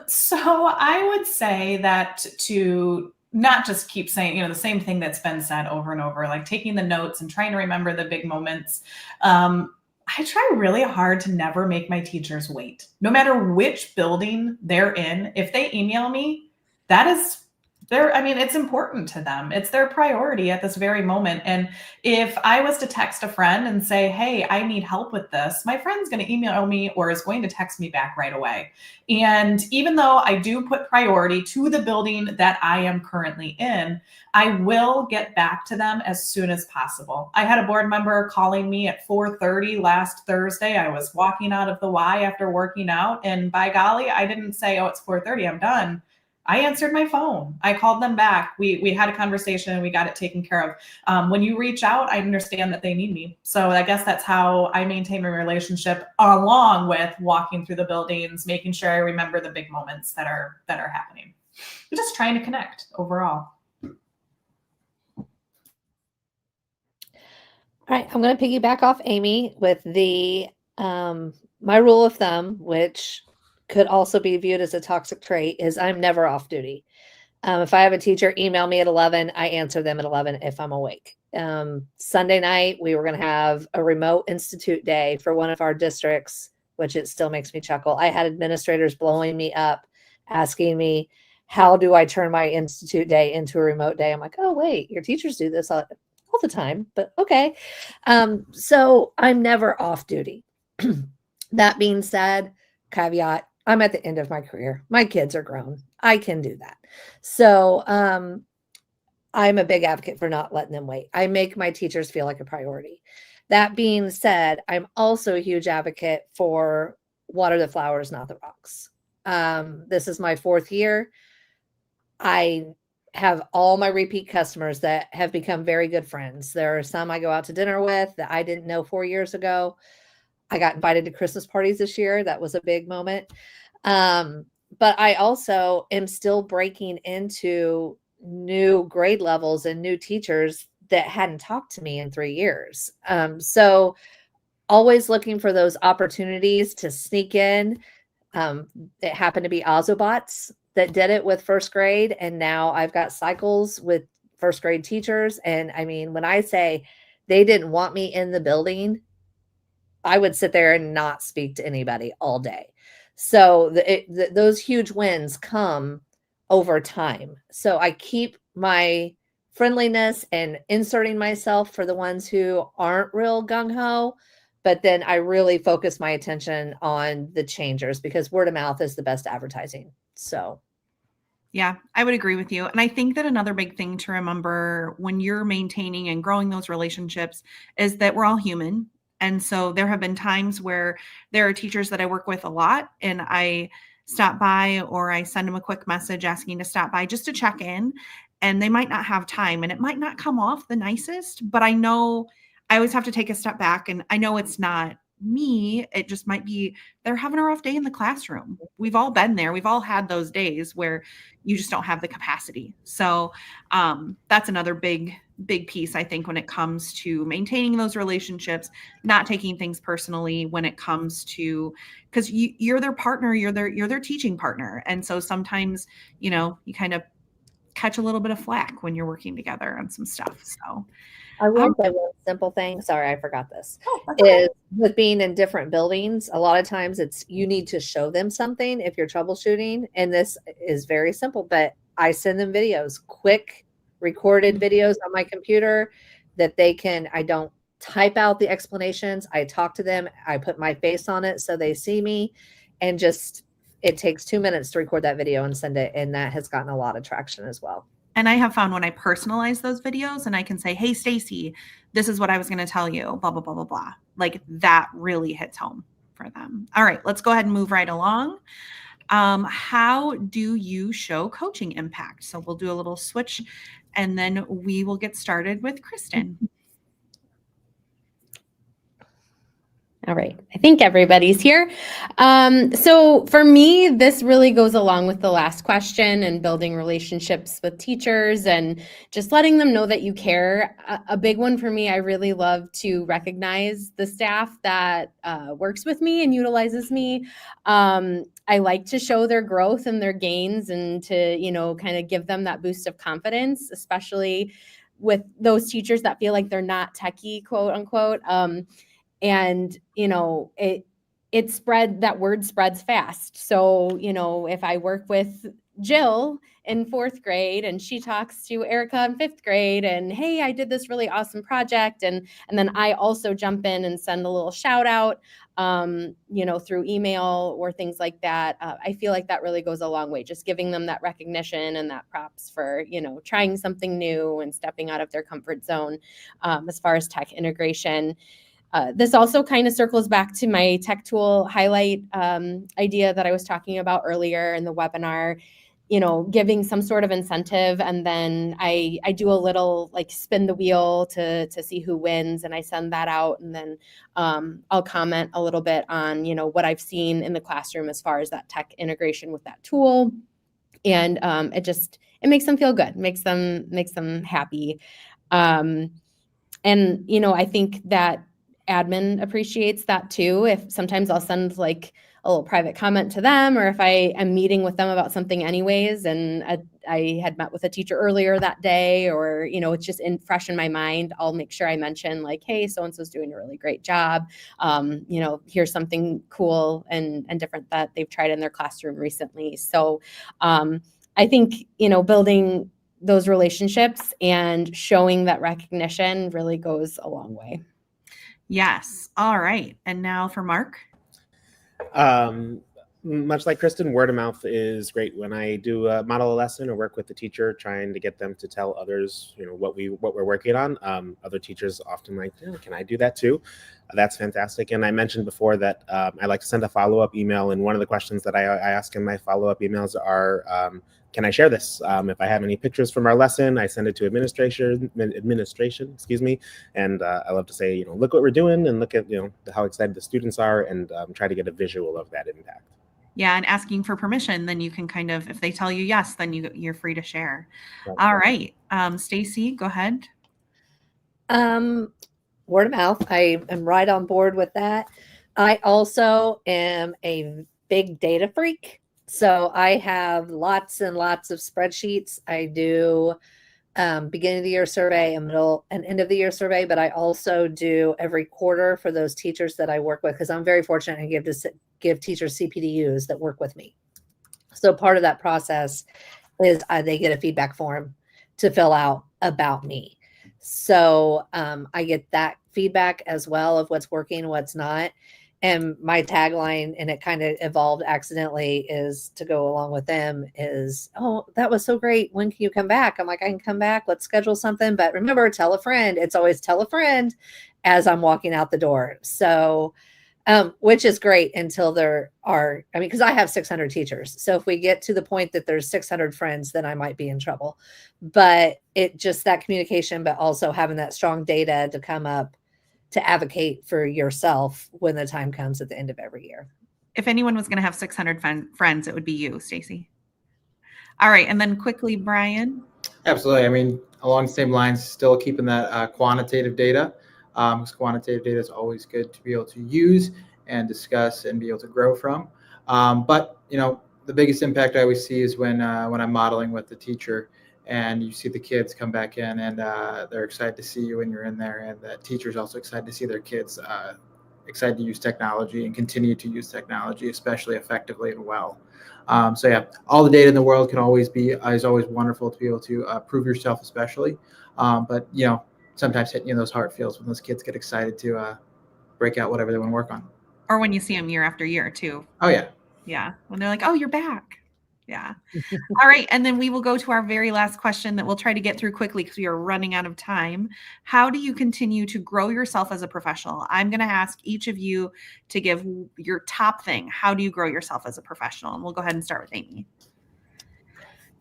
So I would say that to not just keep saying, the same thing that's been said over and over, like taking the notes and trying to remember the big moments. I try really hard to never make my teachers wait. No matter which building they're in, if they email me, that is it's important to them. It's their priority at this very moment. And if I was to text a friend and say, hey, I need help with this, my friend's going to email me or is going to text me back right away. And even though I do put priority to the building that I am currently in, I will get back to them as soon as possible. I had a board member calling me at 4:30 last Thursday. I was walking out of the Y after working out, and by golly, I didn't say, oh, it's 4:30, I'm done. I answered my phone. I called them back. We had a conversation and we got it taken care of. When you reach out, I understand that they need me. So I guess that's how I maintain my relationship, along with walking through the buildings, making sure I remember the big moments that are happening. We're just trying to connect overall. All right, I'm going to piggyback off Amy with the my rule of thumb, which could also be viewed as a toxic trait, is I'm never off duty. If I have a teacher email me at 11, I answer them at 11 if I'm awake. Sunday night, we were going to have a remote institute day for one of our districts, which it still makes me chuckle. I had administrators blowing me up, asking me, how do I turn my institute day into a remote day? I'm like, oh, wait, your teachers do this all the time, but okay. So I'm never off duty. That being said, caveat, I'm at the end of my career. My kids are grown. I can do that. So I'm a big advocate for not letting them wait. I make my teachers feel like a priority. That being said, I'm also a huge advocate for water the flowers, not the rocks. This is my 4th year. I have all my repeat customers that have become very good friends. There are some I go out to dinner with that I didn't know 4 years ago. I got invited to Christmas parties this year. That was a big moment. But I also am still breaking into new grade levels and new teachers that hadn't talked to me in 3 years. So always looking for those opportunities to sneak in. It happened to be Ozobots that did it with 1st grade. And now I've got cycles with 1st grade teachers. And I mean, when I say they didn't want me in the building, I would sit there and not speak to anybody all day. So those huge wins come over time. So I keep my friendliness and inserting myself for the ones who aren't real gung-ho, but then I really focus my attention on the changers, because word of mouth is the best advertising. So yeah, I would agree with you. And I think that another big thing to remember when you're maintaining and growing those relationships is that we're all human. And so there have been times where there are teachers that I work with a lot and I stop by or I send them a quick message asking to stop by just to check in, and they might not have time and it might not come off the nicest, but I know I always have to take a step back, and I know it's not me. It just might be they're having a rough day in the classroom. We've all been there. We've all had those days where you just don't have the capacity. So that's another big piece, I think, when it comes to maintaining those relationships, not taking things personally when it comes to, because you're their partner, you're their teaching partner. And so sometimes, you kind of catch a little bit of flack when you're working together on some stuff. So I will say one simple thing. Sorry, I forgot this. Is with being in different buildings, a lot of times it's you need to show them something if you're troubleshooting. And this is very simple, but I send them videos, quick recorded videos on my computer that I don't type out the explanations. I talk to them. I put my face on it so they see me, and just, it takes 2 minutes to record that video and send it. And that has gotten a lot of traction as well. And I have found when I personalize those videos and I can say, hey, Stacy, this is what I was going to tell you, blah, blah, blah, blah, blah. Like that really hits home for them. All right, let's go ahead and move right along. How do you show coaching impact? So we'll do a little switch and then we will get started with Kristen. All right, I think everybody's here. So for me, this really goes along with the last question and building relationships with teachers and just letting them know that you care. A big one for me, I really love to recognize the staff that works with me and utilizes me. I like to show their growth and their gains and to, kind of give them that boost of confidence, especially with those teachers that feel like they're not techie, quote unquote. And, that word spreads fast. So, if I work with Jill in 4th grade and she talks to Erica in 5th grade and, hey, I did this really awesome project. And then I also jump in and send a little shout out, through email or things like that. I feel like that really goes a long way, just giving them that recognition and that props for, trying something new and stepping out of their comfort zone as far as tech integration. This also kind of circles back to my tech tool highlight idea that I was talking about earlier in the webinar, giving some sort of incentive. And then I do a little like spin the wheel to see who wins, and I send that out. And then I'll comment a little bit on, what I've seen in the classroom as far as that tech integration with that tool. And it makes them feel good, makes them happy. And, I think that admin appreciates that too. If sometimes I'll send like a little private comment to them, or if I am meeting with them about something anyways, and I had met with a teacher earlier that day, or, it's just fresh in my mind, I'll make sure I mention like, hey, so-and-so's doing a really great job. Here's something cool and different that they've tried in their classroom recently. So I think, building those relationships and showing that recognition really goes a long way. Yes. All right. And now for Mark. Much like Kristen, word of mouth is great. When I do model a lesson or work with the teacher, trying to get them to tell others, what we're working on. Other teachers often like, can I do that too? That's fantastic. And I mentioned before that I like to send a follow-up email. And one of the questions that I ask in my follow-up emails are, can I share this? If I have any pictures from our lesson, I send it to administration, and I love to say, look what we're doing, and look at how excited the students are, and try to get a visual of that impact. Yeah, and asking for permission, then you can kind of, if they tell you yes, then you're free to share. That's all right, Stacy, go ahead. Word of mouth. I am right on board with that. I also am a big data freak. So I have lots and lots of spreadsheets. I do beginning of the year survey, a middle and end of the year survey, but I also do every quarter for those teachers that I work with, because I'm very fortunate and give teachers CPDUs that work with me. So part of that process is they get a feedback form to fill out about me. So I get that feedback as well of what's working, what's not. And my tagline, and it kind of evolved accidentally, is to go along with them is, oh, that was so great. When can you come back? I'm like, I can come back. Let's schedule something. But remember, tell a friend. It's always tell a friend as I'm walking out the door. So, which is great until because I have 600 teachers. So if we get to the point that there's 600 friends, then I might be in trouble. But it just that communication, but also having that strong data to come up to advocate for yourself when the time comes at the end of every year. If anyone was going to have 600 friends, it would be you, Stacy. All right. And then quickly, Brian. Absolutely. I mean, along the same lines, still keeping that quantitative data, because quantitative data is always good to be able to use and discuss and be able to grow from. But, the biggest impact I always see is when I'm modeling with the teacher, and you see the kids come back in, and they're excited to see you when you're in there. And the teacher's also excited to see their kids excited to use technology and continue to use technology, especially effectively and well. So yeah, all the data in the world is always wonderful to be able to prove yourself, especially. But sometimes hitting you in those heart feels when those kids get excited to break out whatever they want to work on. Or when you see them year after year too. Oh yeah. Yeah. When they're like, oh, you're back. Yeah. All right. And then we will go to our very last question that we'll try to get through quickly because we are running out of time. How do you continue to grow yourself as a professional? I'm going to ask each of you to give your top thing. How do you grow yourself as a professional? And we'll go ahead and start with Amy.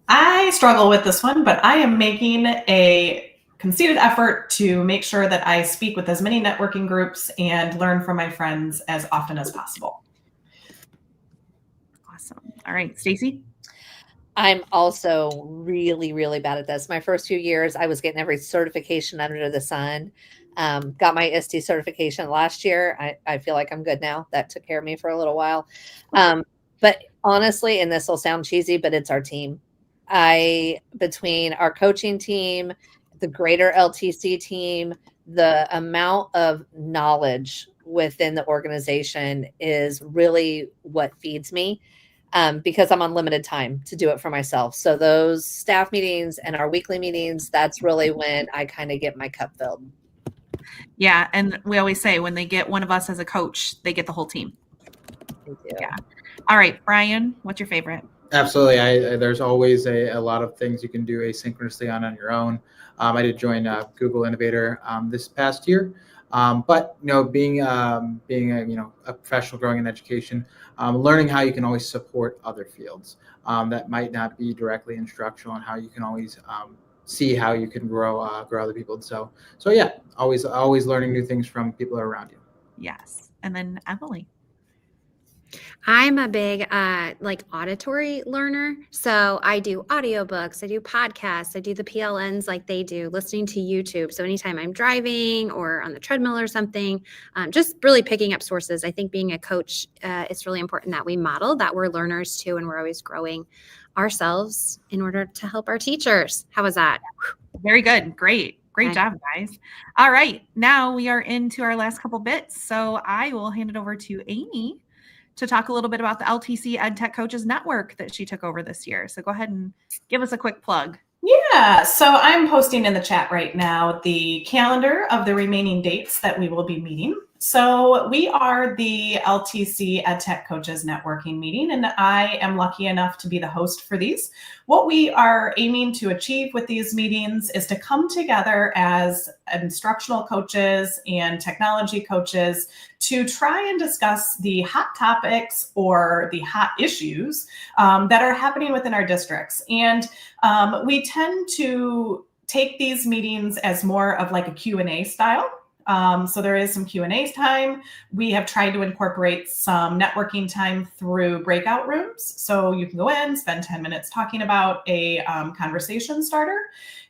I struggle with this one, but I am making a conceited effort to make sure that I speak with as many networking groups and learn from my friends as often as possible. Awesome. All right, Stacy. I'm also really, really bad at this. My first few years, I was getting every certification under the sun. Got my ISTE certification last year. I feel like I'm good now. That took care of me for a little while. But honestly, and this will sound cheesy, but it's our team. Between our coaching team, the greater LTC team, the amount of knowledge within the organization is really what feeds me. Because I'm on limited time to do it for myself. So those staff meetings and our weekly meetings, that's really when I kind of get my cup filled. Yeah. And we always say when they get one of us as a coach, they get the whole team. Thank you. Yeah. All right, Brian, what's your favorite? Absolutely. There's always a lot of things you can do asynchronously on your own. I did join Google Innovator this past year. But being a professional growing in education, learning how you can always support other fields that might not be directly instructional, and how you can always see how you can grow other people. And so yeah, always learning new things from people that are around you. Yes. And then Emily. I'm a big auditory learner. So I do audiobooks, I do podcasts, I do the PLNs like they do, listening to YouTube. So anytime I'm driving or on the treadmill or something, just really picking up sources. I think being a coach, it's really important that we model that we're learners too, and we're always growing ourselves in order to help our teachers. How was that? Very good. Great job, guys. All right. Now we are into our last couple bits. So I will hand it over to Amy to talk a little bit about the LTC EdTech Coaches Network that she took over this year. So go ahead and give us a quick plug. Yeah, so I'm posting in the chat right now the calendar of the remaining dates that we will be meeting. So we are the LTC EdTech Coaches Networking meeting, and I am lucky enough to be the host for these. What we are aiming to achieve with these meetings is to come together as instructional coaches and technology coaches to try and discuss the hot topics or the hot issues that are happening within our districts. And we tend to take these meetings as more of like a Q&A style. So there is some Q&A time. We have tried to incorporate some networking time through breakout rooms. So you can go in, spend 10 minutes talking about a conversation starter.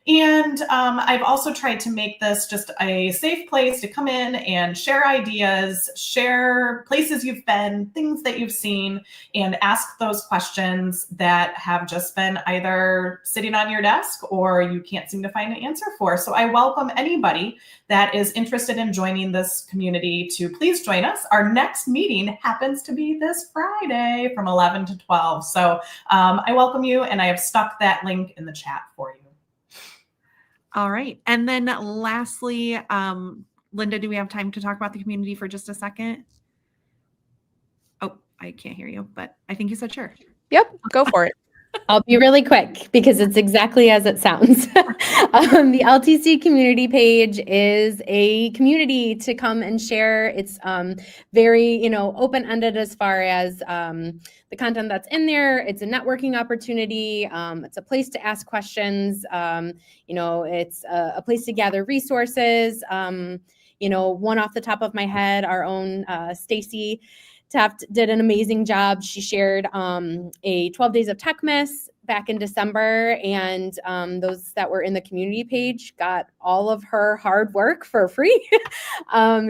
And I've also tried to make this just a safe place to come in and share ideas, share places you've been, things that you've seen, and ask those questions that have just been either sitting on your desk or you can't seem to find an answer for. So I welcome anybody that is interested in joining this community to please join us. Our next meeting happens to be this Friday from 11 to 12. So I welcome you, and I have stuck that link in the chat for you. All right. And then lastly, Linda, do we have time to talk about the community for just a second? Oh, I can't hear you, but I think you said sure. Yep, go for it. I'll be really quick because it's exactly as it sounds. The LTC community page is a community to come and share. It's very, open-ended as far as the content that's in there. It's a networking opportunity. It's a place to ask questions. It's a place to gather resources. One off the top of my head, our own Stacy Taft did an amazing job. She shared a 12 Days of Techmas back in December, and those that were in the community page got all of her hard work for free.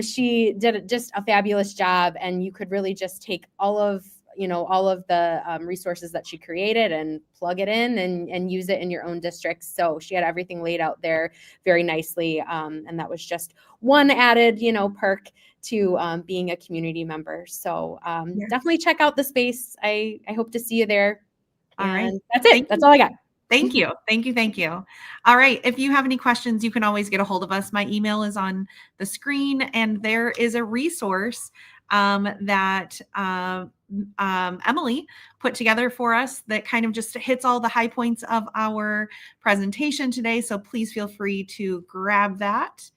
She did just a fabulous job, and you could really just take all of the resources that she created and plug it in and use it in your own district. So she had everything laid out there very nicely. And that was just one added, perk to being a community member. So definitely check out the space. I hope to see you there. All right. That's it. That's all I got. Thank you. Thank you. Thank you. All right. If you have any questions, you can always get a hold of us. My email is on the screen, and there is a resource that Emily put together for us that kind of just hits all the high points of our presentation today. So please feel free to grab that.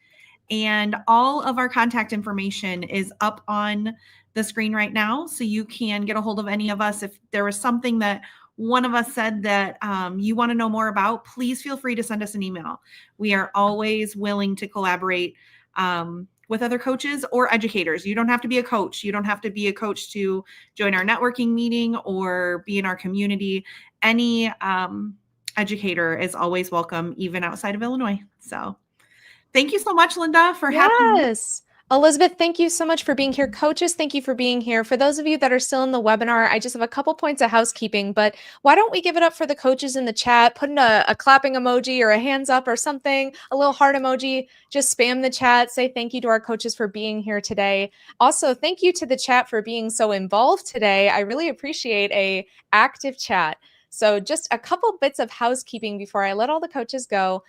And all of our contact information is up on the screen right now. So you can get a hold of any of us. If there was something that one of us said that you want to know more about, please feel free to send us an email. We are always willing to collaborate with other coaches or educators. You don't have to be a coach. You don't have to be a coach to join our networking meeting or be in our community. Any educator is always welcome, even outside of Illinois. So thank you so much, Linda, for having me. Yes. Elizabeth, thank you so much for being here. Coaches, thank you for being here. For those of you that are still in the webinar, I just have a couple points of housekeeping, but why don't we give it up for the coaches in the chat, put in a clapping emoji or a hands up or something, a little heart emoji, just spam the chat, say thank you to our coaches for being here today. Also, thank you to the chat for being so involved today. I really appreciate a active chat. So just a couple bits of housekeeping before I let all the coaches go.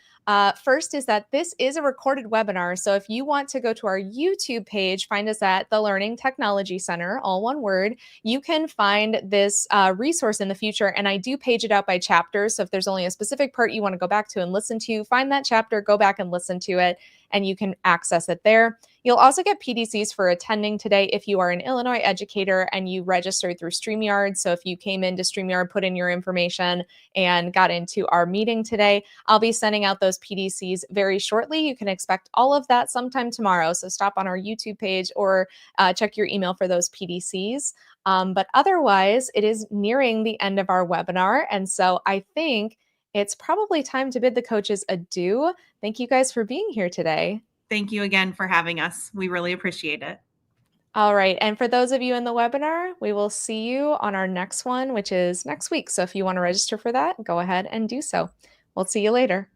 First is that this is a recorded webinar. So if you want to go to our YouTube page, find us at the Learning Technology Center, all one word. You can find this resource in the future, and I do page it out by chapters. So if there's only a specific part you want to go back to and listen to, find that chapter, go back and listen to it, and you can access it there. You'll also get PDCs for attending today if you are an Illinois educator and you registered through StreamYard. So if you came into StreamYard, put in your information, and got into our meeting today, I'll be sending out those PDCs very shortly. You can expect all of that sometime tomorrow. So stop on our YouTube page or check your email for those PDCs. But otherwise, it is nearing the end of our webinar. And so I think it's probably time to bid the coaches adieu. Thank you guys for being here today. Thank you again for having us. We really appreciate it. All right. And for those of you in the webinar, we will see you on our next one, which is next week. So if you want to register for that, go ahead and do so. We'll see you later.